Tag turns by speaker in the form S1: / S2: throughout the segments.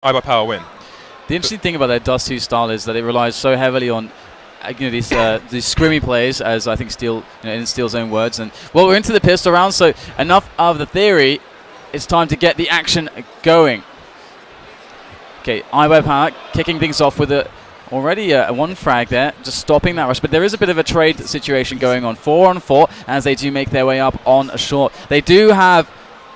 S1: iBUYPOWER win.
S2: The interesting thing about their Dust 2 style is that it relies so heavily on these scrimmy plays, as I think Steel, in Steel's own words. And well, we're into the pistol round, so enough of the theory. It's time to get the action going. Okay, iBUYPOWER kicking things off with already a one frag there, just stopping that rush. But there is a bit of a trade situation going on, 4-on-4, as they do make their way up on a short. They do have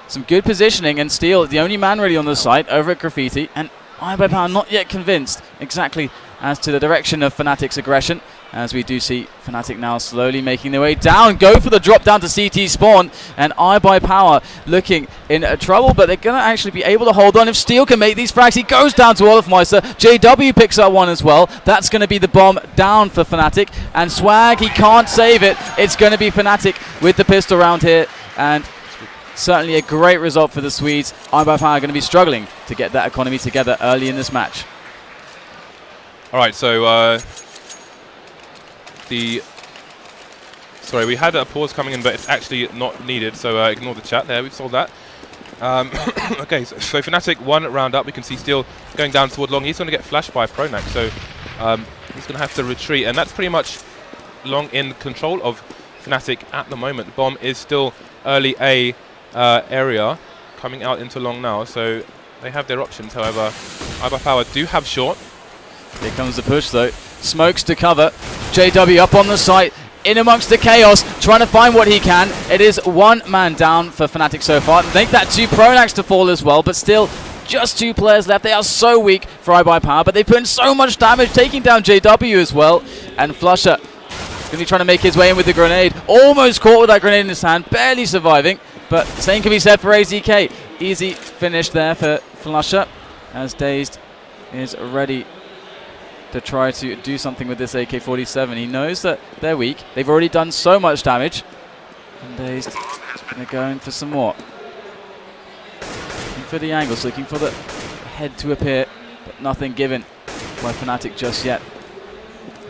S2: some good positioning, and Steel, the only man really on the site over at Graffiti, and iBUYPOWER not yet convinced exactly as to the direction of Fnatic's aggression, as we do see Fnatic now slowly making their way down, go for the drop down to CT spawn, and iBUYPOWER looking in trouble, but they're going to actually be able to hold on if Steel can make these frags. He goes down to olofmeister, JW picks up one as well, that's going to be the bomb down for Fnatic, and Swag, he can't save it, it's going to be Fnatic with the pistol round here, and certainly a great result for the Swedes. iBUYPOWER are going to be struggling to get that economy together early in this match.
S1: Alright, so sorry, we had a pause coming in, but it's actually not needed, so ignore the chat there, we've solved that. Okay, so Fnatic one round up, we can see Steel going down toward long. He's going to get flashed by pronax, so he's going to have to retreat, and that's pretty much long in control of Fnatic at the moment. The bomb is still early A area, coming out into long now, so they have their options. However, iBUYPOWER do have short.
S2: Here comes the push though. Smokes to cover. JW up on the site, in amongst the chaos, trying to find what he can. It is one man down for Fnatic so far. Make that 2 pronax to fall as well, but still just 2 players left. They are so weak for iBUYPOWER, but they put in so much damage, taking down JW as well. And flusha is going to be trying to make his way in with the grenade. Almost caught with that grenade in his hand, barely surviving. But same can be said for AZK. Easy finish there for flusha, as DaZed is ready to try to do something with this AK-47. He knows that they're weak. They've already done so much damage. And DaZed going to go in for some more. Looking for the angles, looking for the head to appear, but nothing given by Fnatic just yet.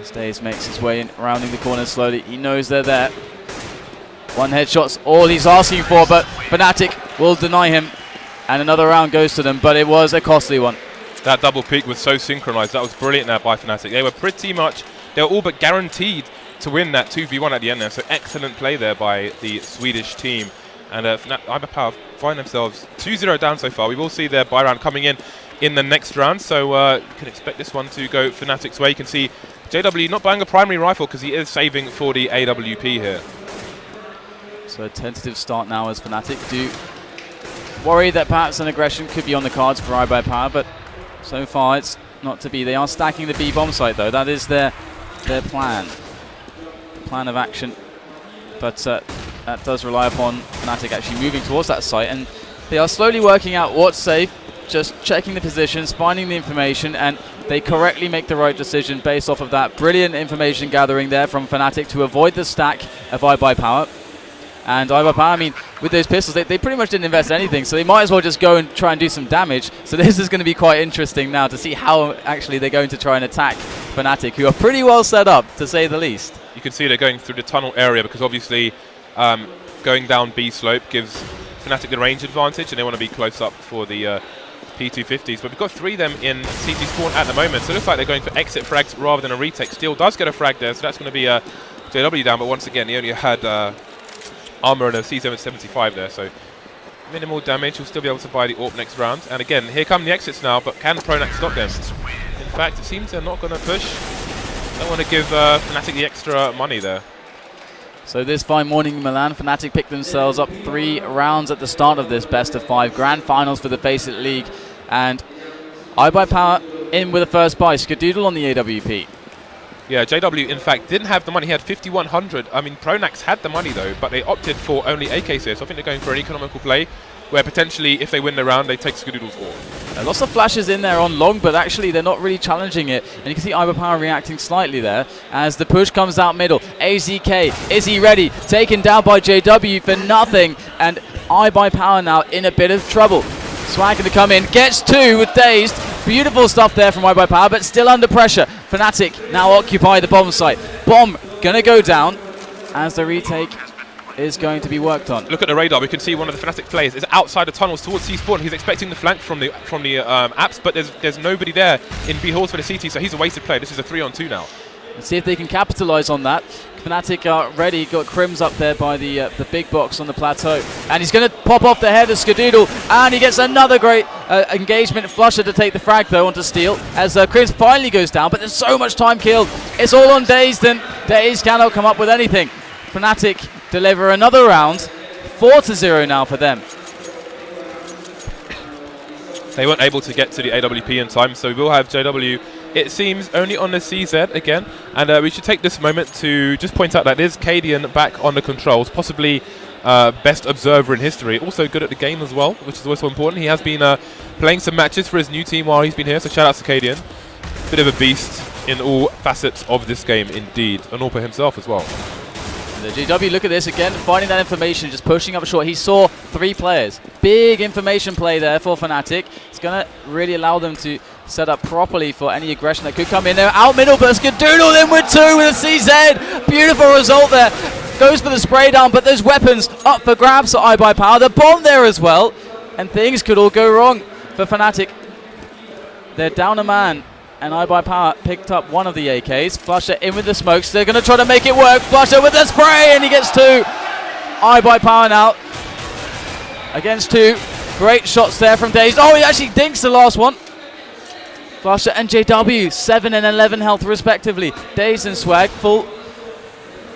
S2: As DaZed makes his way in, rounding the corner slowly. He knows they're there. One headshot's all he's asking for, but Fnatic will deny him. And another round goes to them, but it was a costly one.
S1: That double peak was so synchronized. That was brilliant there by Fnatic. They were all but guaranteed to win that 2v1 at the end there. So excellent play there by the Swedish team. And iBUYPOWER find themselves 2-0 down so far. We will see their buy round coming in the next round. So you can expect this one to go Fnatic's way. You can see JW not buying a primary rifle because he is saving for the AWP here.
S2: So a tentative start now as Fnatic do worry that perhaps an aggression could be on the cards for iBUYPOWER, but so far it's not to be. They are stacking the B bomb site though. That is their plan of action. But that does rely upon Fnatic actually moving towards that site, and they are slowly working out what's safe, just checking the positions, finding the information, and they correctly make the right decision based off of that brilliant information gathering there from Fnatic to avoid the stack of iBUYPOWER. And iBUYPOWER, I mean, with those pistols, they pretty much didn't invest anything, so they might as well just go and try and do some damage. So this is going to be quite interesting now to see how actually they're going to try and attack Fnatic, who are pretty well set up, to say the least.
S1: You can see they're going through the tunnel area because obviously going down B slope gives Fnatic the range advantage, and they want to be close up for the P250s. But we've got 3 of them in CT spawn at the moment, so it looks like they're going for exit frags rather than a retake. Steel does get a frag there, so that's going to be JW down, but once again, he only had armor and a C775 there, so minimal damage. He'll still be able to buy the AWP next round. And again, here come the exits now, but can pronax stop them? In fact, it seems they're not going to push. Don't want to give Fnatic the extra money there.
S2: So this fine morning in Milan, Fnatic picked themselves up 3 rounds at the start of this best of 5 grand finals for the FACEIT League, and iBUYPOWER in with a first buy. Skadoodle on the AWP.
S1: Yeah, JW, in fact, didn't have the money. He had 5,100. I mean, pronax had the money, though, but they opted for only AKs here. So I think they're going for an economical play where potentially, if they win the round, they take Skadoodle's AWP.
S2: Lots of flashes in there on long, but actually they're not really challenging it. And you can see iBUYPOWER reacting slightly there as the push comes out middle. AZK, is he ready? Taken down by JW for nothing. And iBUYPOWER now in a bit of trouble. Swag to come in, gets 2 with DaZed. Beautiful stuff there from iBUYPOWER, but still under pressure. Fnatic now occupy the bomb site. Bomb gonna go down as the retake is going to be worked on.
S1: Look at the radar. We can see one of the Fnatic players is outside the tunnels towards C spawn. He's expecting the flank from the apps, but there's nobody there in B halls for the CT, so he's a wasted player. This is a 3-on-2 now.
S2: Let's see if they can capitalize on that. Fnatic are ready. Got krimz up there by the big box on the plateau, and he's going to pop off the head of skadoodle, and he gets another great engagement. Flusha to take the frag though onto Steel as krimz finally goes down, but there's so much time killed. It's all on DaZed, and DaZed cannot come up with anything. Fnatic deliver another round, 4-0 now for them.
S1: They weren't able to get to the AWP in time, so we will have JW, it seems, only on the CZ again. And we should take this moment to just point out that there's Cadian back on the controls, possibly best observer in history. Also good at the game as well, which is also important. He has been playing some matches for his new team while he's been here, so shout out to Cadian. Bit of a beast in all facets of this game, indeed. And all for himself as well.
S2: The JW, look at this again, finding that information, just pushing up short. He saw 3 players. Big information play there for Fnatic. It's going to really allow them to set up properly for any aggression that could come in there. Out middle, but skadoodle in with 2 with a CZ. Beautiful result there. Goes for the spray down, but there's weapons up for grabs for iBUYPOWER. The bomb there as well, and things could all go wrong for Fnatic. They're down a man, and iBUYPOWER picked up one of the AKs. Flusha in with the smokes. They're going to try to make it work. Flusha with the spray, and he gets 2. iBUYPOWER now against 2. Great shots there from DaZed. Oh, he actually dinks the last one. Flusha and JW, 7 and 11 health respectively. DaZed and Swag full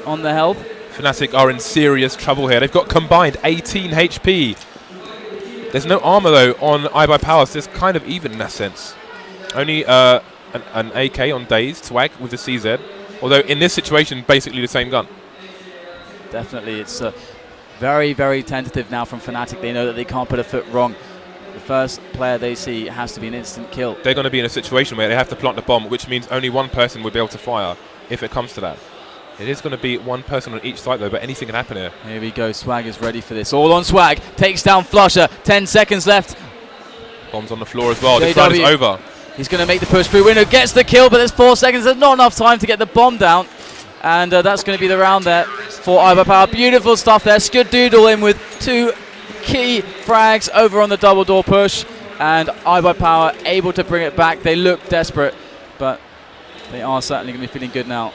S2: on the health.
S1: Fnatic are in serious trouble here. They've got combined 18 HP. There's no armor though on iBUYPOWER, so it's kind of even in that sense. Only an AK on DaZed, Swag with the CZ. Although in this situation, basically the same gun.
S2: Definitely, it's very, very tentative now from Fnatic. They know that they can't put a foot wrong. The first player they see has to be an instant kill. They're
S1: going to be in a situation where they have to plant the bomb, which means only one person will be able to fire if it comes to that. It is going to be one person on each side though, but anything can happen here.
S2: Here we go, Swag is ready for this. All on Swag, takes down Flusha, 10 seconds left.
S1: Bombs on the floor as well, this round is over.
S2: He's going to make the push through window, gets the kill, but there's 4 seconds. There's not enough time to get the bomb down. And that's going to be the round there for iBUYPOWER. Beautiful stuff there. Skadoodle in with 2 key frags over on the double door push. And iBUYPOWER able to bring it back. They look desperate, but they are certainly going to be feeling good now.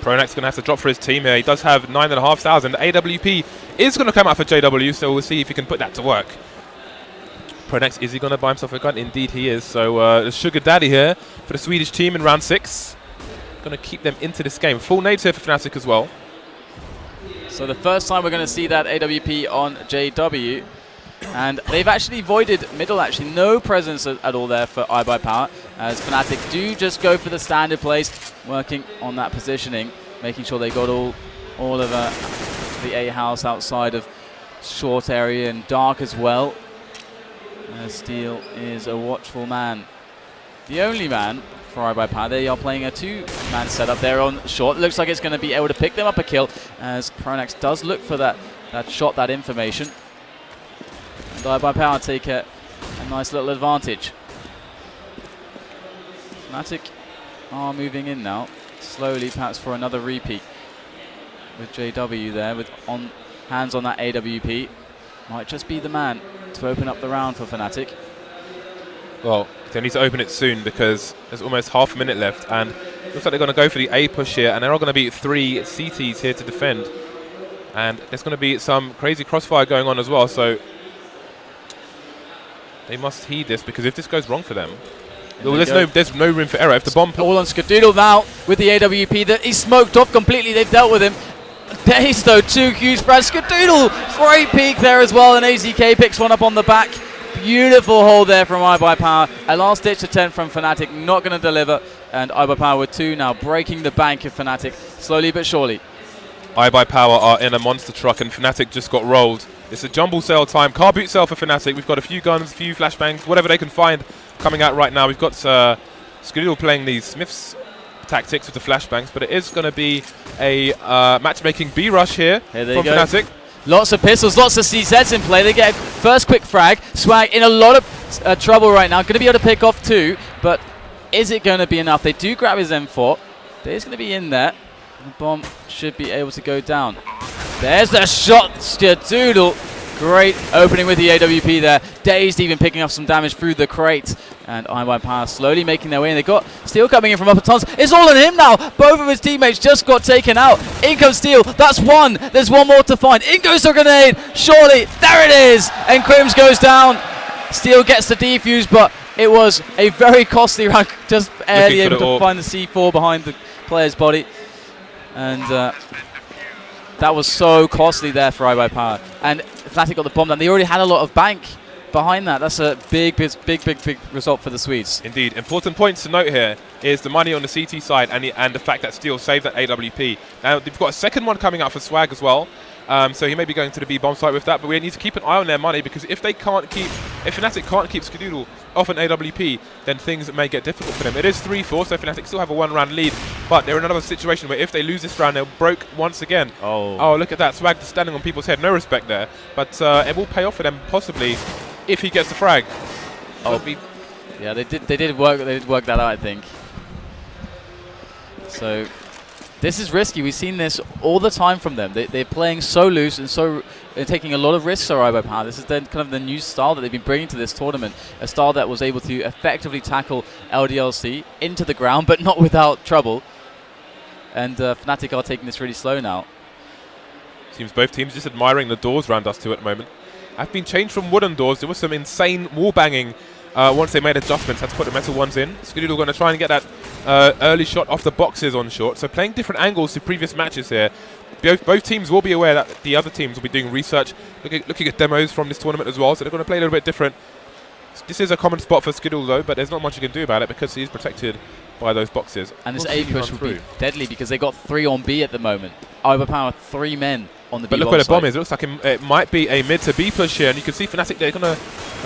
S1: pronax is going to have to drop for his team here. He does have 9,500. AWP is going to come out for JW, so we'll see if he can put that to work. pronax, is he going to buy himself a gun? Indeed he is. So the Sugar Daddy here for the Swedish team in round 6. Going to keep them into this game. Full nades here for Fnatic as well.
S2: So the first time we're going to see that AWP on JW. And they've actually voided middle, actually. No presence at all there for iBUYPOWER, as Fnatic do just go for the standard plays, working on that positioning, making sure they got all of the A house outside of short area and dark as well. Steel is a watchful man. The only man for iBUYPOWER. They are playing a 2-man setup there on short. Looks like it's going to be able to pick them up a kill, as pronax does look for that shot, that information. And iBUYPOWER take a nice little advantage. Fnatic are moving in now, slowly, perhaps for another repeat. With JW there, with hands on that AWP. Might just be the man to open up the round for Fnatic.
S1: Well, they need to open it soon because there's almost half a minute left, and looks like they're going to go for the A push here, and there are going to be 3 CTs here to defend, and there's going to be some crazy crossfire going on as well, so they must heed this, because if this goes wrong for them, there's no room for error. If the bomb
S2: all on skadoodle now with the AWP that he's smoked off completely. They've dealt with him. DaZed though, 2 huge frags. Skadoodle, great peek there as well, and AZK picks one up on the back. Beautiful hold there from iBUYPOWER. A last ditch attempt from Fnatic, not going to deliver, and iBUYPOWER with 2 now, breaking the bank of Fnatic slowly but surely.
S1: iBUYPOWER are in a monster truck, and Fnatic just got rolled. It's a jumble sale time, car boot sale for Fnatic. We've got a few guns, a few flashbangs, whatever they can find coming out right now. We've got Skadoodle playing these Smith's tactics with the flashbangs, but it is going to be a matchmaking B rush here from Fnatic.
S2: Lots of pistols, lots of CZs in play. They get a first quick frag. Swag in a lot of trouble right now. Going to be able to pick off 2, but is it going to be enough? They do grab his M4. There's going to be in there. The bomb should be able to go down. There's the shot, skadoodle. Great opening with the AWP there. DaZed even picking up some damage through the crate. And iBUYPOWER slowly making their way. And they got Steel coming in from upper tons. It's all on him now. Both of his teammates just got taken out. In comes Steel. That's one. There's one more to find. In goes the grenade. Surely. There it is. And krimz goes down. Steel gets the defuse, but it was a very costly round. Just barely able to find the C4 behind the player's body. And that was so costly there for iBUYPOWER. And Fnatic got the bomb down. They already had a lot of bank behind that. That's a big result for the Swedes.
S1: Indeed. Important points to note here is the money on the CT side and the fact that Steel saved that AWP. Now, they've got a second one coming out for Swag as well. So he may be going to the B bomb site with that, but we need to keep an eye on their money, because if Fnatic can't keep skadoodle off an AWP, then things may get difficult for them. It is 3-4, so Fnatic still have a one-round lead, but they're in another situation where if they lose this round, they'll broke once again. Oh, look at that. Swag standing on people's head. No respect there, but it will pay off for them possibly if he gets the frag.
S2: Yeah, they did work that out, I think. So this is risky. We've seen this all the time from them. They're playing so loose and they're taking a lot of risks on iBUYPOWER. This is then kind of the new style that they've been bringing to this tournament, a style that was able to effectively tackle LDLC into the ground, but not without trouble. And Fnatic are taking this really slow now.
S1: Seems both teams just admiring the doors around us too at the moment. Have been changed from wooden doors. There was some insane wall banging once they made adjustments. Had to put the metal ones in. skadoodle going to try and get that early shot off the boxes on short. So playing different angles to previous matches here. Both teams will be aware that the other teams will be doing research, looking at demos from this tournament as well. So they're going to play a little bit different. This is a common spot for skadoodle though, but there's not much you can do about it because he's protected by those boxes.
S2: And this A push will be deadly because they got 3 on B at the moment. iBUYPOWER 3 men on the B.
S1: But look where the bomb is. It looks like it might be a mid to B push here, and you can see Fnatic they're gonna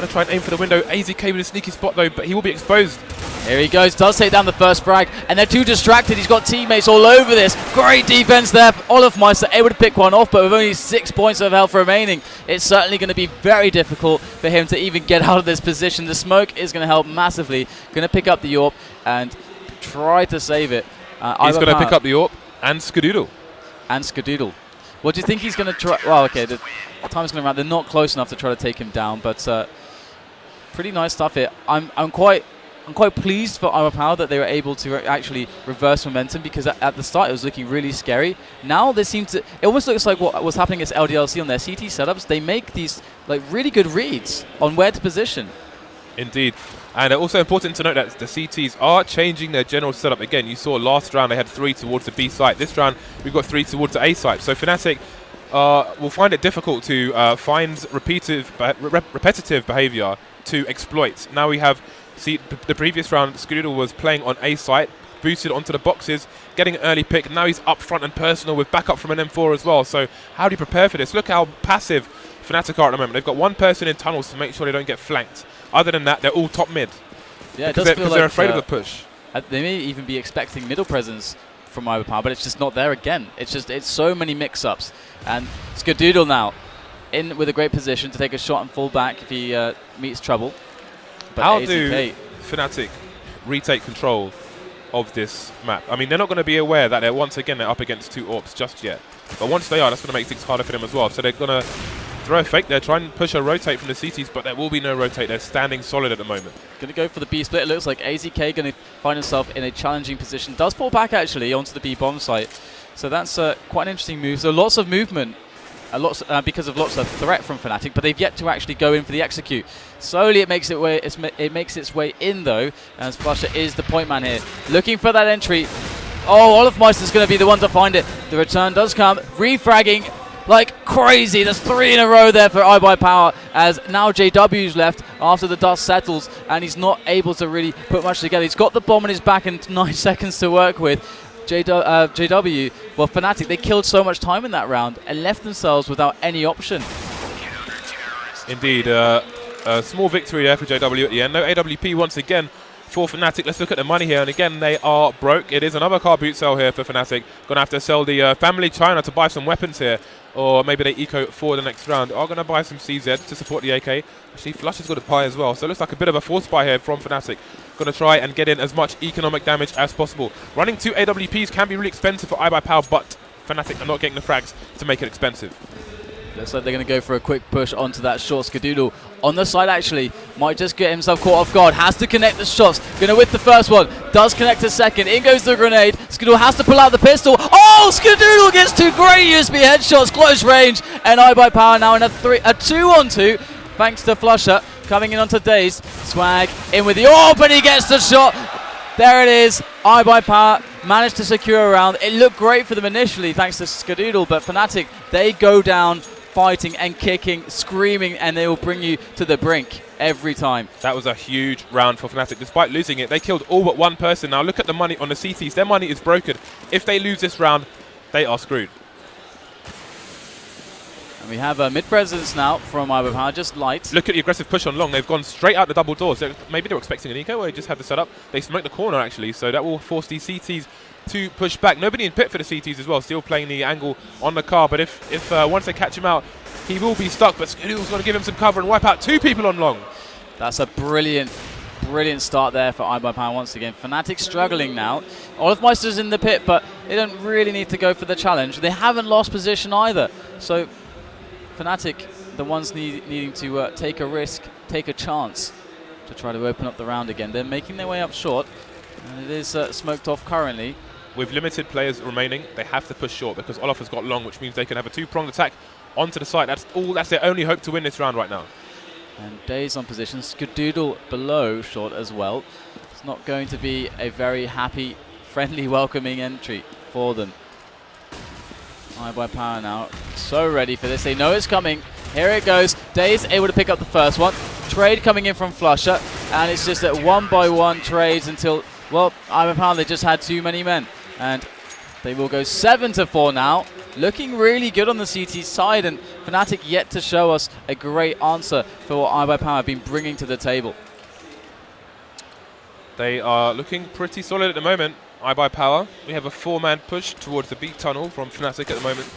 S1: try and aim for the window. AZK with a sneaky spot though, but he will be exposed.
S2: Here he goes, does take down the first frag, and they're too distracted. He's got teammates all over this. Great defense there. olofmeister able to pick one off, but with only 6 points of health remaining, it's certainly going to be very difficult for him to even get out of this position. The smoke is going to help massively. Going to pick up the AWP and try to save it.
S1: He's going to pick up the AWP and skadoodle. What do you think he's going to try? Well, okay, the time's going to run. They're not close enough to try to take him down, but pretty nice stuff here. I'm quite pleased for iBUYPOWER that they were able to actually reverse momentum, because at the start it was looking really scary. Now they seem to, it almost looks like what was happening against LDLC on their CT setups. They make these like really good reads on where to position. Indeed. And also important to note that the CTs are changing their general setup. Again, you saw last round they had 3 towards the B site. This round we've got 3 towards the A site. So Fnatic will find it difficult to find repetitive behavior to exploit. Now we have, see, the previous round skadoodle was playing on A site, boosted onto the boxes, getting an early pick. Now he's up front and personal with backup from an M4 as well. So how do you prepare for this? Look how passive Fnatic are at the moment. They've got one person in tunnels to make sure they don't get flanked. Other than that, they're all top mid.
S2: Yeah, it does feel like
S1: they're afraid of the push.
S2: They may even be expecting middle presence from iBUYPOWER, but it's just not there again. It's so many mix-ups. And skadoodle now in with a great position to take a shot and fall back if he meets trouble. But
S1: how
S2: AZK,
S1: do Fnatic retake control of this map? I mean, they're not going to be aware that they're up against 2 AWPs just yet. But once they are, that's going to make things harder for them as well. So they're going to throw a fake. They're trying to push a rotate from the CTs, but there will be no rotate. They're standing solid at the moment. Going
S2: to go for the B split. It looks like AZK going to find himself in a challenging position. Does fall back actually onto the B bomb site. So that's quite an interesting move. So lots of movement, because of lots of threat from Fnatic, but they've yet to actually go in for the execute. Slowly it makes its way in though, as flusha is the point man here, looking for that entry. Oh, olofmeister's going to be the one to find it. The return does come, refragging like crazy. There's 3 in a row there for iBUYPOWER, as now JW's left after the dust settles, and he's not able to really put much together. He's got the bomb in his back and 9 seconds to work with. JW, well, Fnatic, they killed so much time in that round and left themselves without any option.
S1: Indeed, a small victory there for JW at the end. No AWP once again for Fnatic. Let's look at the money here, and again they are broke. It is another car boot sell here for Fnatic. Gonna have to sell the family China to buy some weapons here, or maybe they eco for the next round. Are gonna buy some CZ to support the AK. Actually, flusha's got a buy as well, so it looks like a bit of a force buy here from Fnatic. Gonna try and get in as much economic damage as possible. Running 2 AWPs can be really expensive for iBUYPOWER, but Fnatic are not getting the frags to make it expensive.
S2: Looks like they're going to go for a quick push onto that short. Skadoodle on the side actually might just get himself caught off guard. Has to connect the shots. Going to whip the first one. Does connect a second. In goes the grenade. Skadoodle has to pull out the pistol. Oh, Skadoodle gets two great USB headshots, close range. And iBUYPOWER now in a 2-on-2 thanks to flusha coming in onto DaZed. Swag in with the AWP and he gets the shot. There it is. iBUYPOWER managed to secure a round. It looked great for them initially thanks to Skadoodle, but Fnatic, they go down fighting and kicking, screaming, and they will bring you to the brink every time.
S1: That was a huge round for Fnatic. Despite losing it, they killed all but one person. Now look at the money on the CTs. Their money is broken. If they lose this round, they are screwed.
S2: And we have a mid-presence now from iBUYPOWER, just light.
S1: Look at the aggressive push on long. They've gone straight out the double doors. Maybe they were expecting an eco, or they just had the setup. They smoked the corner, actually, so that will force these CTs to push back. Nobody in pit for the CTs as well, still playing the angle on the car. But if once they catch him out, he will be stuck. But Skadoodle's going to give him some cover and wipe out two people on long.
S2: That's a brilliant start there for iBUYPOWER once again. Fnatic struggling now. olofmeister's in the pit, but they don't really need to go for the challenge. They haven't lost position either. So Fnatic, the ones needing to take a risk, take a chance to try to open up the round again. They're making their way up short, and it is smoked off currently.
S1: With limited players remaining, they have to push short because Olof has got long, which means they can have a two-pronged attack onto the site. That's their only hope to win this round right now.
S2: And DaZed on position, Skadoodle below short as well. It's not going to be a very happy, friendly, welcoming entry for them. iBUYPOWER now so ready for this. They know it's coming. Here it goes. DaZed able to pick up the first one. Trade coming in from flusha, and it's just that one-by-one trades until, well, iBUYPOWER, they just had too many men. And they will go 7-4 now. Looking really good on the CT side, and Fnatic yet to show us a great answer for what iBUYPOWER have been bringing to the table.
S1: They are looking pretty solid at the moment. iBUYPOWER. We have a 4-man push towards the B tunnel from Fnatic at the moment.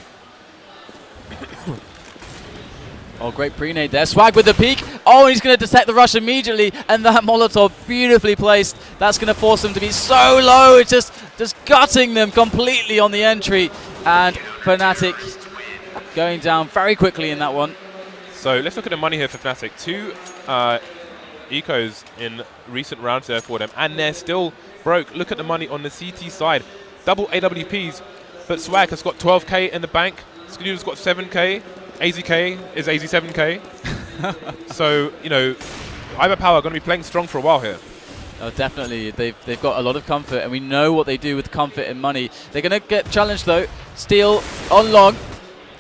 S2: Oh, great pre-nade there. Swag with the peek. Oh, and he's going to detect the rush immediately, and that Molotov beautifully placed. That's going to force them to be so low. It's just gutting them completely on the entry, and Fnatic going down very quickly in that one.
S1: So let's look at the money here for Fnatic. 2 ecos in recent rounds there for them, and they're still broke. Look at the money on the CT side. Double AWPs, but Swag has got 12k in the bank. Skadoodle's got 7k. AZK is AZ7k. So, you know, iBUYPOWER are going to be playing strong for a while here.
S2: Oh, definitely. They've got a lot of comfort, and we know what they do with comfort and money. They're going to get challenged, though. Steal on long.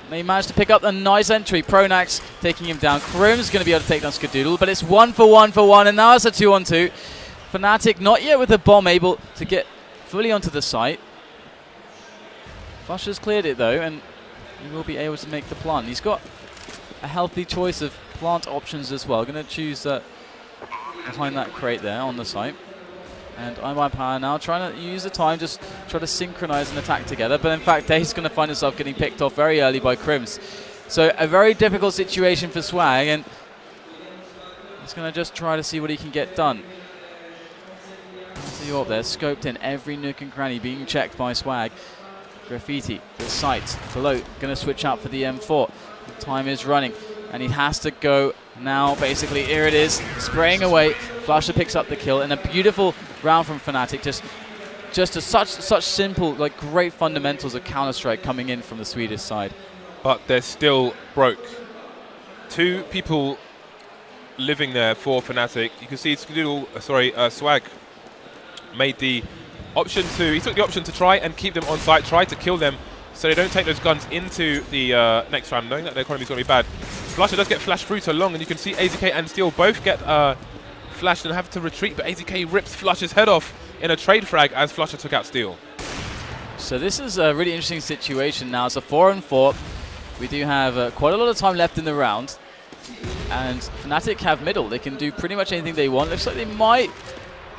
S2: They managed to pick up a nice entry. Pronax taking him down. krimz going to be able to take down Skadoodle, but it's 1-for-1, and now it's a 2-on-2. Fnatic not yet with the bomb able to get fully onto the site. flusha's cleared it, though, and he will be able to make the plant. He's got a healthy choice of plant options as well. Going to choose behind that crate there on the site. And iBUYPOWER now trying to use the time, just try to synchronize and attack together. But in fact, DaZed's going to find himself getting picked off very early by krimz. So a very difficult situation for Swag, and he's going to just try to see what he can get done. See you up there, scoped in every nook and cranny, being checked by Swag. Graffiti, the site below, going to switch out for the M4. The time is running, and he has to go now. Basically, here it is, spraying away. flusha picks up the kill, and a beautiful round from Fnatic. Just such simple, like great fundamentals of Counter-Strike coming in from the Swedish side.
S1: But they're still broke. 2 people living there for Fnatic. You can see Swag made the option he took the option to try and keep them on site, try to kill them so they don't take those guns into the next round, knowing that their economy is going to be bad. flusha does get flashed through to long, and you can see AZK and Steel both get flashed and have to retreat, but AZK rips flusha's head off in a trade frag as flusha took out Steel.
S2: So this is a really interesting situation now. It's a 4-on-4. We do have quite a lot of time left in the round, and Fnatic have middle. They can do pretty much anything they want. Looks like they might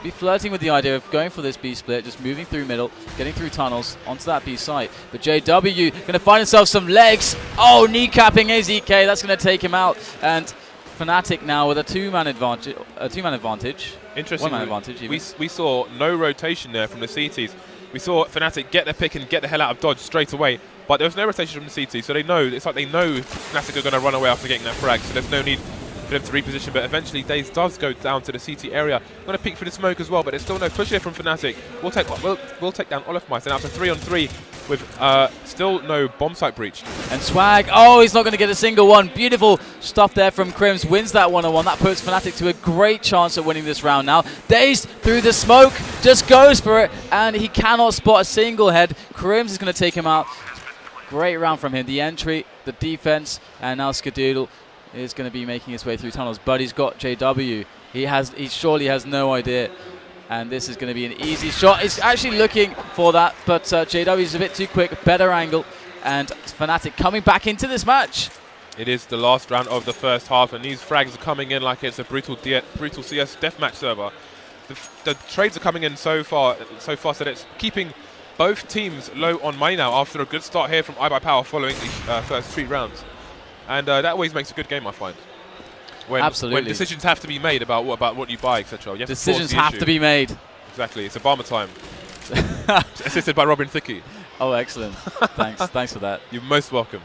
S2: be flirting with the idea of going for this B split, just moving through middle, getting through tunnels onto that B site. But JW going to find himself some legs. Oh, kneecapping AZK. That's going to take him out. And Fnatic now with a 2-man advantage. Interesting. 1-man advantage.
S1: We saw no rotation there from the CTs. We saw Fnatic get their pick and get the hell out of dodge straight away, but there was no rotation from the CT, so they know, it's like they know Fnatic are going to run away after getting that frag, so there's no need for them to reposition, but eventually DaZed does go down to the CT area. Going to peek through the smoke as well, but there's still no push here from Fnatic. We'll take down olofmeister now to 3-on-3 with still no bomb site breach.
S2: And Swag, oh, he's not going to get a single one. Beautiful stuff there from krimz. Wins that 1-on-1. That puts Fnatic to a great chance at winning this round now. DaZed through the smoke, just goes for it, and he cannot spot a single head. krimz is going to take him out. Great round from him. The entry, the defense, and now skadoodle is going to be making his way through tunnels, but he's got JW. He surely has no idea, and this is going to be an easy shot. He's actually looking for that, but JW is a bit too quick. Better angle, and Fnatic coming back into this match.
S1: It is the last round of the first half, and these frags are coming in like it's a brutal CS deathmatch server. The trades are coming in so fast that it's keeping both teams low on money now after a good start here from iBUYPOWER following the first 3 rounds. And that always makes a good game, I find.
S2: Absolutely.
S1: When decisions have to be made about what you buy, etc.
S2: Decisions have to be made.
S1: Exactly. It's Obama time. Assisted by Robin Thicke.
S2: Oh, excellent. Thanks for that.
S1: You're most welcome.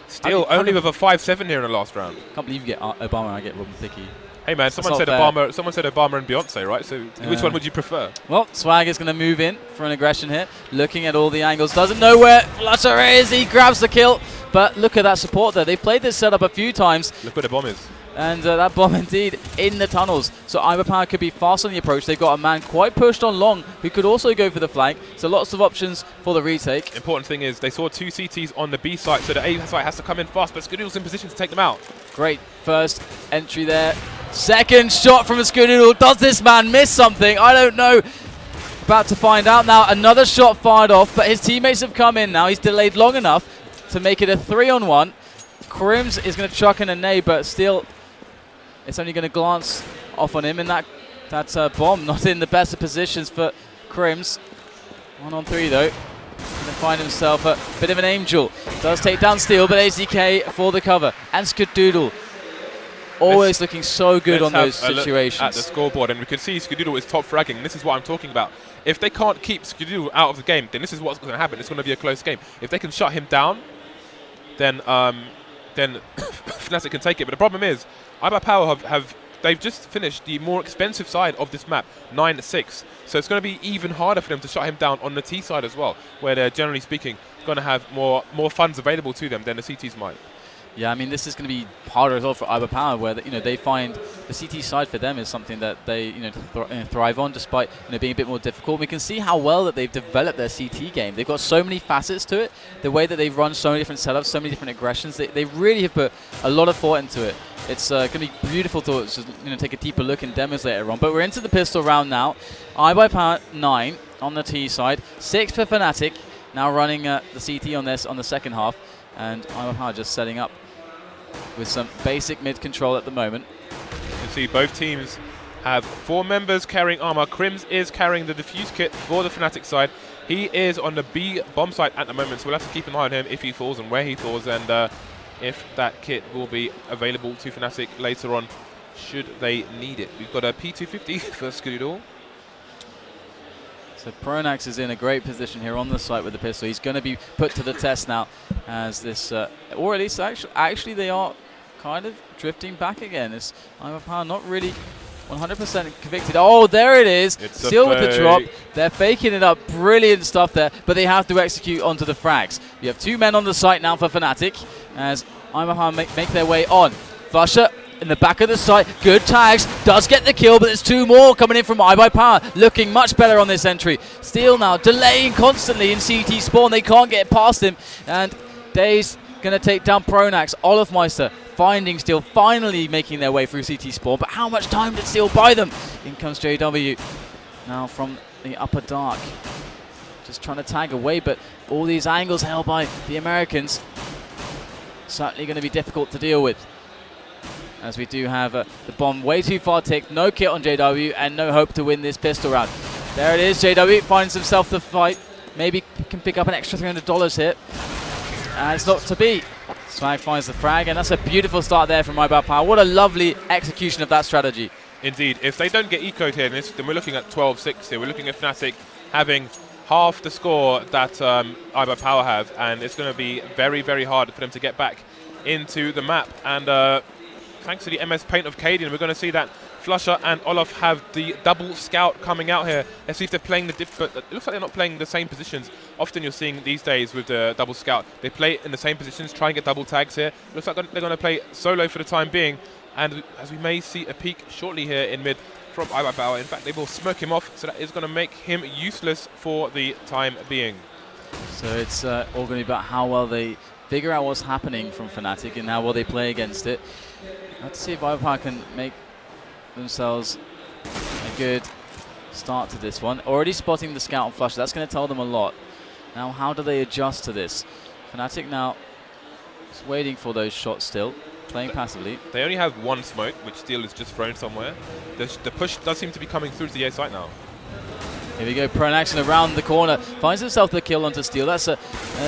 S1: Still only with a 5-7 here in the last round.
S2: Can't believe you get Obama and I get Robin Thicke.
S1: Hey man, someone said Obama and Beyonce, right? So which one would you prefer?
S2: Well, Swag is going to move in for an aggression here, looking at all the angles, doesn't know where flusha is, he grabs the kill, but look at that support there. They've played this setup a few times.
S1: Look where the bomb is.
S2: And that bomb indeed in the tunnels. So iBUYPOWER could be fast on the approach. They've got a man quite pushed on long who could also go for the flank. So lots of options for the retake.
S1: Important thing is they saw 2 CTs on the B site, so the A site has to come in fast, but skadoodle's in position to take them out.
S2: Great first entry there. Second shot from a skadoodle. Does this man miss something? I don't know. About to find out now. Another shot fired off, but his teammates have come in now. He's delayed long enough to make it a 3-on-1. krimz is going to chuck in a nade, but still it's only going to glance off on him, and that bomb not in the best of positions for krimz. 1-on-3 though. Going to find himself a bit of an angel. Does take down Steel, but AZK for the cover. And skadoodle always looking so good on those situations.
S1: At the scoreboard, and we can see skadoodle is top fragging. This is what I'm talking about. If they can't keep skadoodle out of the game, then this is what's going to happen. It's going to be a close game. If they can shut him down, then Fnatic can take it. But the problem is, iBUYPOWER they've just finished the more expensive side of this map, 9-6. So it's going to be even harder for them to shut him down on the T side as well, where they're generally speaking going to have more funds available to them than the CTs might.
S2: Yeah, I mean, this is going to be harder as well for iBUYPOWER, where they find the CT side for them is something that they thrive on, despite being a bit more difficult. We can see how well that they've developed their CT game. They've got so many facets to it. The way that they run so many different setups, so many different aggressions, they really have put a lot of thought into it. It's going to be beautiful to just, take a deeper look in demos later on. But we're into the pistol round now. iBUYPOWER 9 on the T side, 6 for Fnatic. Now running the CT on the second half, and iBUYPOWER just setting up with some basic mid control at the moment.
S1: You can see both teams have 4 members carrying armor. krimz is carrying the defuse kit for the Fnatic side. He is on the B bomb site at the moment, so we'll have to keep an eye on him if he falls and where he falls, and if that kit will be available to Fnatic later on should they need it. We've got a P250 for skadoodle.
S2: So pronax is in a great position here on the site with the pistol. He's going to be put to the test now as this, or at least actually they are kind of drifting back again. It's iBUYPOWER not really 100% convicted. Oh, there it is. Still with the drop. They're faking it up. Brilliant stuff there, but they have to execute onto the frags. You have 2 men on the site now for Fnatic as iBUYPOWER make their way on. flusha in the back of the site, good tags, does get the kill, but there's 2 more coming in from iBUYPOWER, looking much better on this entry. Steel now delaying constantly in CT spawn, they can't get past him, and DaZed going to take down pronax. olofmeister finding Steel, finally making their way through CT spawn, but how much time did Steel buy them? In comes JW now from the upper dark, just trying to tag away, but all these angles held by the Americans, certainly going to be difficult to deal with, as we do have the bomb way too far ticked, no kit on JW, and no hope to win this pistol round. There it is, JW finds himself the fight, maybe can pick up an extra $300 here, and it's not to be. Swag finds the frag, and that's a beautiful start there from iBUYPOWER. What a lovely execution of that strategy.
S1: Indeed, if they don't get ecoed here, then we're looking at 12-6 here. We're looking at Fnatic having half the score that iBUYPOWER have, and it's going to be very, very hard for them to get back into the map. And thanks to the MS Paint of Cadian, we're going to see that flusha and Olof have the double scout coming out here. Let's see if they're playing but it looks like they're not playing the same positions. Often you're seeing these days with the double scout, they play in the same positions, try and get double tags here. Looks like they're going to play solo for the time being, and as we may see a peek shortly here in mid from iBUYPOWER. In fact, they will smoke him off, so that is going to make him useless for the time being.
S2: So it's all going to be about how well they figure out what's happening from Fnatic and how well they play against it. Let's see if iBUYPOWER can make themselves a good start to this one. Already spotting the scout on flush, that's going to tell them a lot. Now, how do they adjust to this? Fnatic now is waiting for those shots still, playing passively.
S1: They only have one smoke, which Steel is just thrown somewhere. The push does seem to be coming through to the A site now.
S2: Here we go, pronax around the corner, finds himself the kill onto Steel. That's a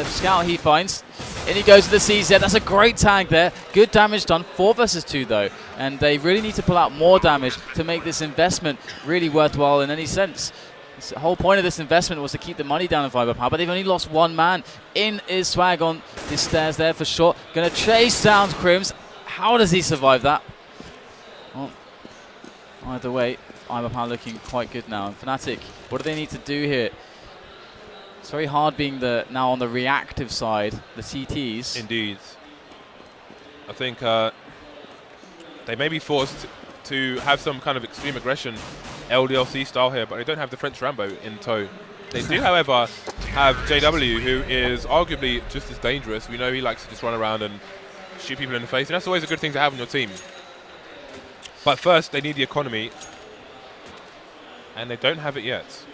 S2: scout he finds. In he goes to the CZ. That's a great tag there. Good damage done. 4 versus 2 though, and they really need to pull out more damage to make this investment really worthwhile in any sense. The whole point of this investment was to keep the money down in iBUYPOWER, but they've only lost one man. In is Swag on the stairs there for sure. Gonna chase down krimz. How does he survive that? Well, either way, iBUYPOWER looking quite good now. And Fnatic, what do they need to do here? It's very hard being now on the reactive side, the CTs.
S1: Indeed. I think they may be forced to have some kind of extreme aggression, LDLC style here, but they don't have the French Rambo in tow. They do, however, have JW, who is arguably just as dangerous. We know he likes to just run around and shoot people in the face, and that's always a good thing to have on your team. But first, they need the economy, and they don't have it yet.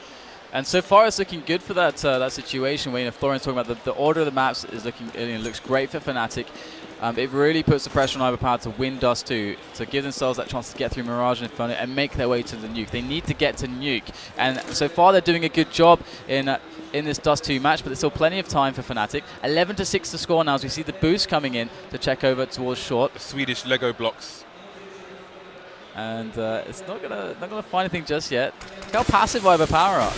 S2: And so far, it's looking good for that situation. Where Thorin's talking about the order of the maps is looking, looks great for Fnatic. It really puts the pressure on iBUYPOWER to win Dust 2, to give themselves that chance to get through Mirage and Inferno and make their way to the nuke. They need to get to nuke, and so far they're doing a good job in this Dust 2 match, but there's still plenty of time for Fnatic. 11-6 to score now as we see the boost coming in to check over towards short.
S1: The Swedish Lego blocks.
S2: And it's not gonna find anything just yet. Look how passive iBUYPOWER are.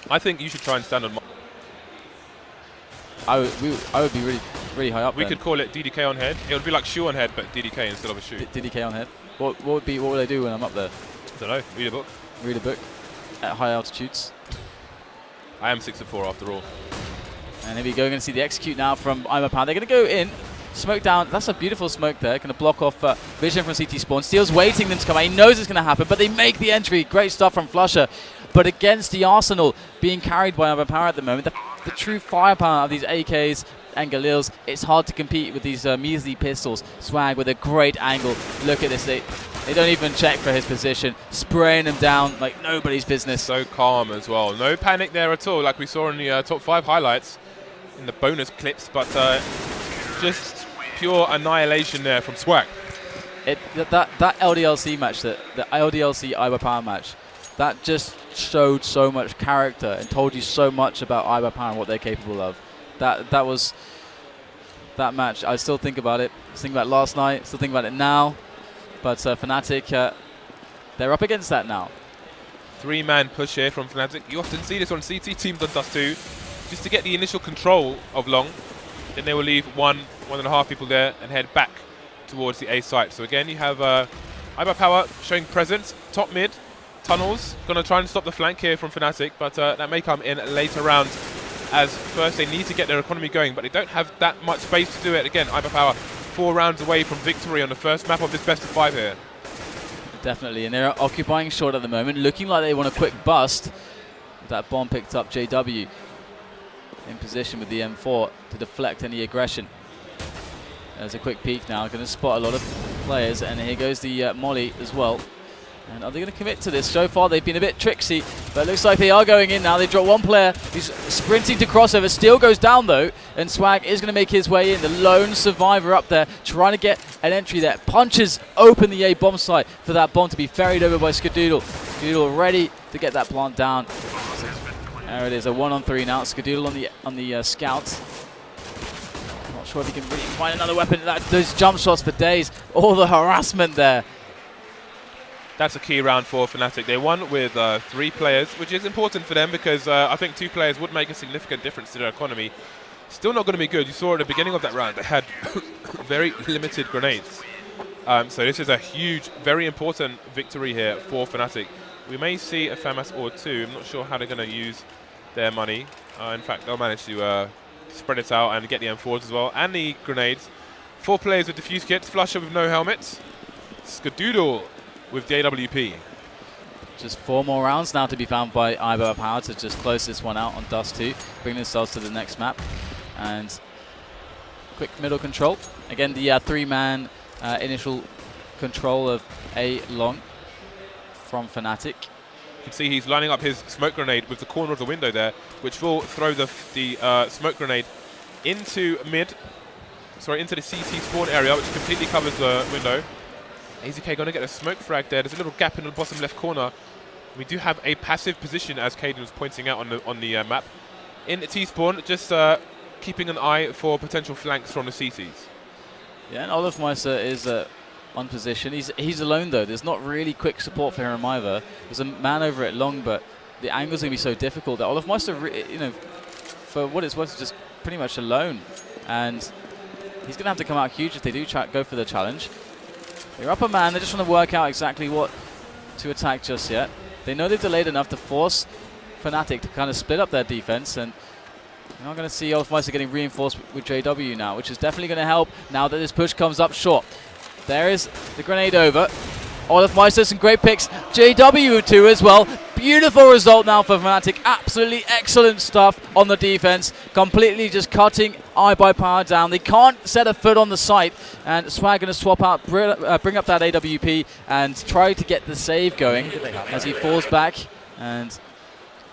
S1: I think you should try and stand on.
S2: I would be really high up.
S1: We could call it DDK on head. It would be like shoe on head, but DDK instead of a shoe.
S2: DDK on head. What would I do when I'm up there?
S1: I don't know. Read a book.
S2: Read a book at high altitudes.
S1: I am 6'4" after all.
S2: And here we go. Going to see the execute now from iBUYPOWER. They're going to go in. Smoke down. That's a beautiful smoke there. Going to block off vision from CT spawn. Steel's waiting them to come out. He knows it's going to happen, but they make the entry. Great stuff from flusha. But against the Arsenal being carried by iBUYPOWER at the moment, the true firepower of these AKs and Galils, it's hard to compete with these measly pistols. Swag with a great angle. Look at this. They don't even check for his position. Spraying him down like nobody's business.
S1: So calm as well. No panic there at all, like we saw in the top 5 highlights in the bonus clips, but just pure annihilation there from Swag.
S2: That LDLC match, the LDLC iBUYPOWER match, that just showed so much character and told you so much about iBUYPOWER and what they're capable of. That was that match. I still think about it. I was thinking about it last night. Still think about it now. But Fnatic, they're up against that now.
S1: 3-man push here from Fnatic. You often see this on CT teams on Dust 2, just to get the initial control of long. Then they will leave 1.5 people there and head back towards the A site. So again, you have iBUYPOWER showing presence, top mid, tunnels. Going to try and stop the flank here from Fnatic, but that may come in later rounds, as first they need to get their economy going, but they don't have that much space to do it. Again, iBUYPOWER 4 rounds away from victory on the first map of this best of 5 here.
S2: Definitely, and they're occupying short at the moment, looking like they want a quick bust. That bomb picked up JW in position with the M4 to deflect any aggression. There's a quick peek now, going to spot a lot of players, and here goes the Molly as well. And are they going to commit to this? So far, they've been a bit tricksy, but it looks like they are going in now. They drop one player who's sprinting to crossover. Steel goes down, though, and Swag is going to make his way in. The lone survivor up there, trying to get an entry there. Punches open the A bomb site for that bomb to be ferried over by skadoodle. Skadoodle ready to get that plant down. So there it is, a 1-on-3 now. Skadoodle on the scout. Not sure if he can really find another weapon. Those jump shots for days. All the harassment there.
S1: That's a key round for Fnatic. They won with 3 players, which is important for them because I think 2 players would make a significant difference to their economy. Still not going to be good. You saw at the beginning of that round, they had very limited grenades. So this is a huge, very important victory here for Fnatic. We may see a FAMAS or 2. I'm not sure how they're going to use their money. In fact, they'll manage to spread it out and get the M4s as well, and the grenades. 4 players with defuse kits, flusha with no helmets, skadoodle with the AWP.
S2: Just 4 more rounds now to be found by iBUYPOWER to just close this one out on Dust 2, bring themselves to the next map. And quick middle control. Again, the 3-man initial control of A long from Fnatic.
S1: You can see he's lining up his smoke grenade with the corner of the window there, which will throw the smoke grenade into into the CT spawn area, which completely covers the window. AZK going to get a smoke frag there. There's a little gap in the bottom left corner. We do have a passive position, as Caden was pointing out on the map. In the T-spawn, just keeping an eye for potential flanks from the CTs.
S2: Yeah, and olofmeister is on position. He's alone though. There's not really quick support for him either. There's a man over at long, but the angle's going to be so difficult that olofmeister, you know, for what it's worth, is just pretty much alone. And he's going to have to come out huge if they do go for the challenge. They're up a man. They're just trying to work out exactly what to attack just yet. They know they've delayed enough to force Fnatic to kind of split up their defense, and you're not going to see olofmeister getting reinforced with JW now, which is definitely going to help now that this push comes up short. There is the grenade over. olofmeister, some great picks. JW too as well. Beautiful result now for Fnatic. Absolutely excellent stuff on the defense. Completely just cutting iBUYPOWER down. They can't set a foot on the site. And Swag going to swap out, bring up that AWP and try to get the save going as he falls back. And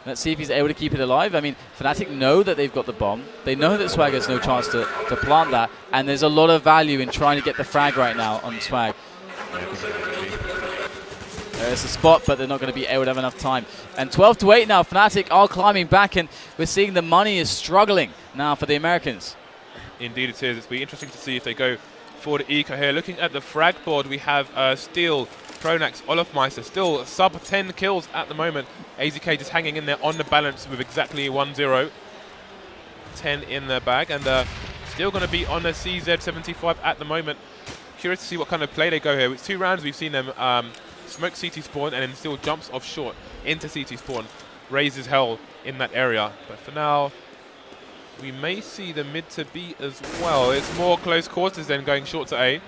S2: let's see if he's able to keep it alive. I mean, Fnatic know that they've got the bomb. They know that Swag has no chance to plant that. And there's a lot of value in trying to get the frag right now on Swag. There's a spot, but they're not going to be able to have enough time. And 12-8 now, Fnatic are climbing back, and we're seeing the money is struggling now for the Americans.
S1: Indeed it is. It'll be interesting to see if they go for the eco here. Looking at the frag board, we have Steel, pronax, olofmeister, still sub 10 kills at the moment. AZK just hanging in there on the balance with exactly 1-0. 10 in their bag, and still going to be on a CZ75 at the moment. Curious to see what kind of play they go here. With 2 rounds, we've seen them smoke CT spawn and then still jumps off short into CT spawn. Raises hell in that area. But for now, we may see the mid to B as well. It's more close quarters than going short to A.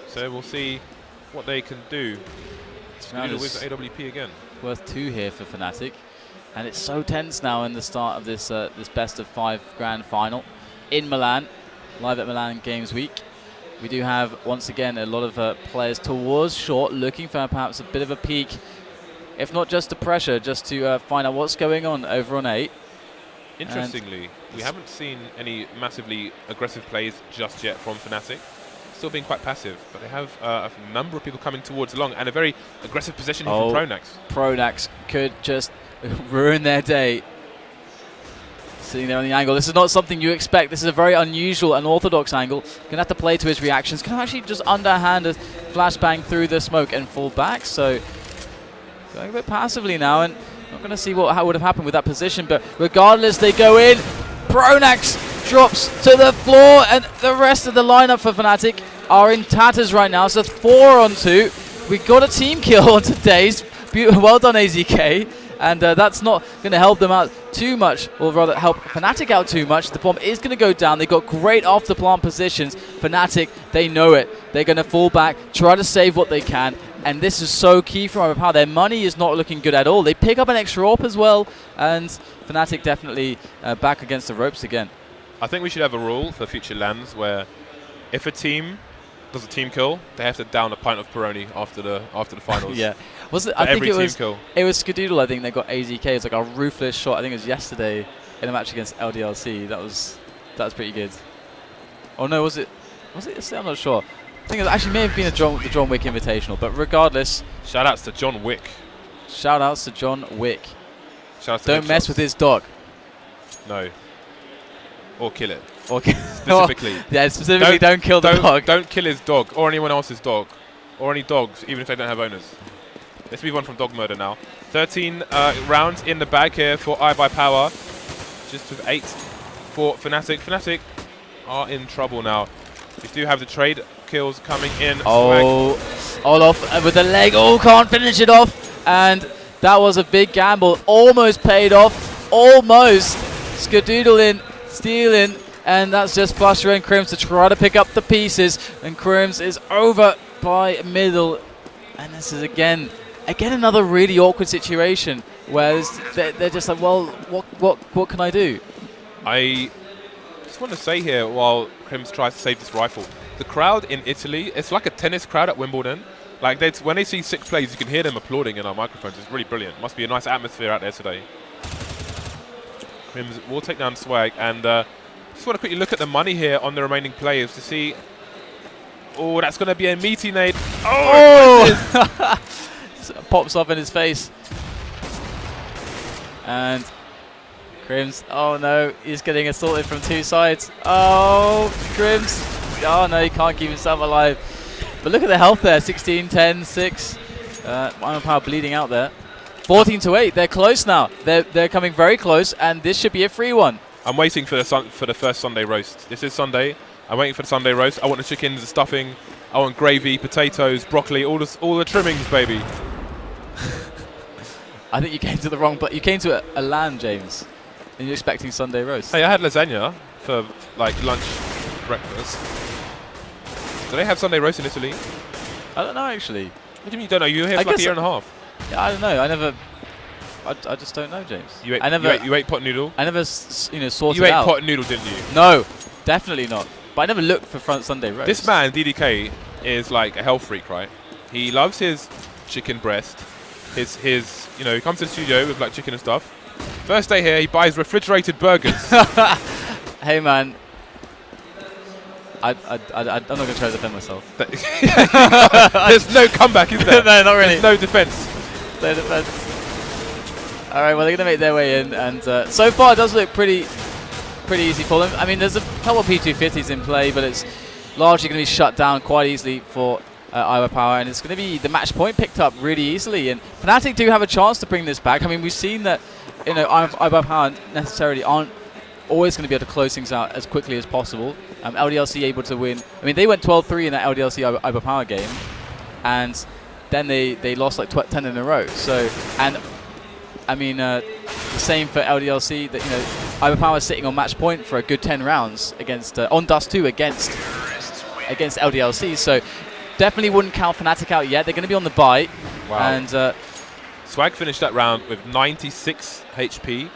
S1: So we'll see what they can do. With AWP again.
S2: Worth 2 here for Fnatic. And it's so tense now in the start of this this best of 5 grand final in Milan, live at Milan Games Week. We do have, once again, a lot of players towards short, looking for perhaps a bit of a peak, if not just the pressure, just to find out what's going on over on 8.
S1: Interestingly, we haven't seen any massively aggressive plays just yet from Fnatic. Still being quite passive, but they have a number of people coming towards long and a very aggressive position here from pronax.
S2: Pronax could just ruin their day. Sitting there on the angle. This is not something you expect. This is a very unusual, unorthodox angle. Going to have to play to his reactions. Can actually just underhand a flashbang through the smoke and fall back. So going a bit passively now, and not going to see what would have happened with that position. But regardless, they go in. pronax drops to the floor, and the rest of the lineup for Fnatic are in tatters right now. So 4 on 2. We got a team kill on today's. Well done, AZK. And that's not going to help them out too much, or rather help Fnatic out too much. The bomb is going to go down. They've got great off-the-plant positions. Fnatic, they know it. They're going to fall back, try to save what they can. And this is so key for iBUYPOWER. Their money is not looking good at all. They pick up an extra AWP as well. And Fnatic definitely back against the ropes again.
S1: I think we should have a rule for future LANs where if a team does a team kill, they have to down a pint of Peroni after the finals.
S2: Yeah. Was it? I think it was skadoodle. I think they got AZK. It's like a ruthless shot. I think it was yesterday in a match against LDLC. That was pretty good. Oh no, was it? Was it? I'm not sure. I think it actually may have been the John Wick Invitational. But regardless,
S1: shout outs to John Wick.
S2: Shout outs to John Wick.
S1: Shout outs to
S2: Don't mess with his dog.
S1: No. Or kill it.
S2: Or
S1: specifically.
S2: Yeah, specifically don't kill the dog.
S1: Don't kill his dog or anyone else's dog. or any dogs, even if they don't have owners. Let's move on from dog murder now. 13 rounds in the bag here for iBUYPOWER. Just with 8 for Fnatic. Fnatic are in trouble now. We do have the trade kills coming in.
S2: Oh, Olof with the leg. Oh, can't finish it off. And that was a big gamble. Almost paid off. Almost. Skadoodle in, stealing. And that's just flusha and krimz to try to pick up the pieces. And krimz is over by middle. And this is again another really awkward situation where they're just like, well, what can I do?
S1: I just want to say here, while krimz tries to save this rifle, the crowd in Italy, it's like a tennis crowd at Wimbledon. Like when they see 6 plays, you can hear them applauding in our microphones. It's really brilliant. Must be a nice atmosphere out there today. krimz will take down Swag, and just want to quickly look at the money here on the remaining players to see. Oh, that's going to be a meaty nade. Oh!
S2: Pops off in his face. And krimz, oh no, he's getting assaulted from 2 sides. Oh, krimz. Oh no, he can't keep himself alive. But look at the health there, 16, 10, 6. iBUYPOWER bleeding out there. 14 to 8, they're close now. They're coming very close, and this should be a free one.
S1: I'm waiting for the first Sunday roast. This is Sunday. I'm waiting for the Sunday roast. I want the chickens, the stuffing. I want gravy, potatoes, broccoli, all the trimmings, baby.
S2: I think you came to the wrong, but you came to a LAN, James, and you're expecting Sunday roast.
S1: Hey, I had lasagna for like lunch, breakfast. Do they have Sunday roast in Italy?
S2: I don't know actually.
S1: What do you mean you don't know? You were here for like a year and a half.
S2: Yeah, I don't know. I just don't know, James.
S1: You ate pot noodle?
S2: I never sorted out.
S1: You ate pot noodle, didn't you?
S2: No, definitely not. But I never looked for front Sunday roast.
S1: This man, DDK, is like a health freak, right? He loves his chicken breast. He comes to the studio with like chicken and stuff. First day here, he buys refrigerated burgers.
S2: Hey man, I'm not going to try to defend myself.
S1: There's no comeback, is there?
S2: No, not really.
S1: There's no defense.
S2: No defense. All right, well, they're going to make their way in. And so far, it does look pretty easy for them. I mean, there's a couple of P250s in play, but it's largely going to be shut down quite easily for iBUYPOWER, and it's going to be the match point picked up really easily. And Fnatic do have a chance to bring this back. I mean, we've seen that iBUYPOWER necessarily aren't always going to be able to close things out as quickly as possible. LDLC able to win. I mean, they went 12-3 in that LDLC iBUYPOWER game, and then they lost like 10 in a row. So, and I mean, the same for LDLC. That iBUYPOWER is sitting on match point for a good 10 rounds against on Dust 2 against LDLC. So definitely wouldn't count Fnatic out yet. They're going to be on the bye.
S1: Wow.
S2: And
S1: Swag finished that round with 96 HP.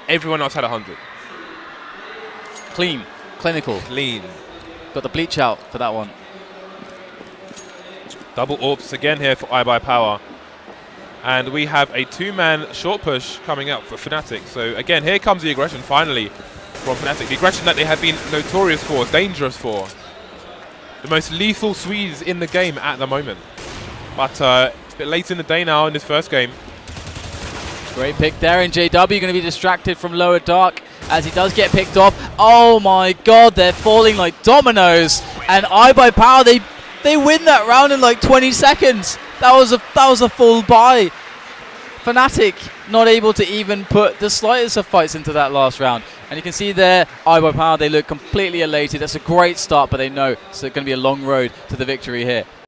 S1: Everyone else had 100.
S2: Clean. Clinical.
S1: Clean.
S2: Got the bleach out for that one.
S1: Double AWPs again here for iBUYPOWER. And we have a 2-man short push coming up for Fnatic. So again, here comes the aggression finally from Fnatic. The aggression that they have been notorious for, dangerous for. The most lethal Swedes in the game at the moment. But it's a bit late in the day now in this first game.
S2: Great pick there, and JW going to be distracted from lower dark as he does get picked off. Oh my god, they're falling like dominoes. And iBUYPOWER, they win that round in like 20 seconds. That was a full buy. Fnatic not able to even put the slightest of fights into that last round. And you can see there, iBUYPOWER, they look completely elated. That's a great start, but they know it's going to be a long road to the victory here.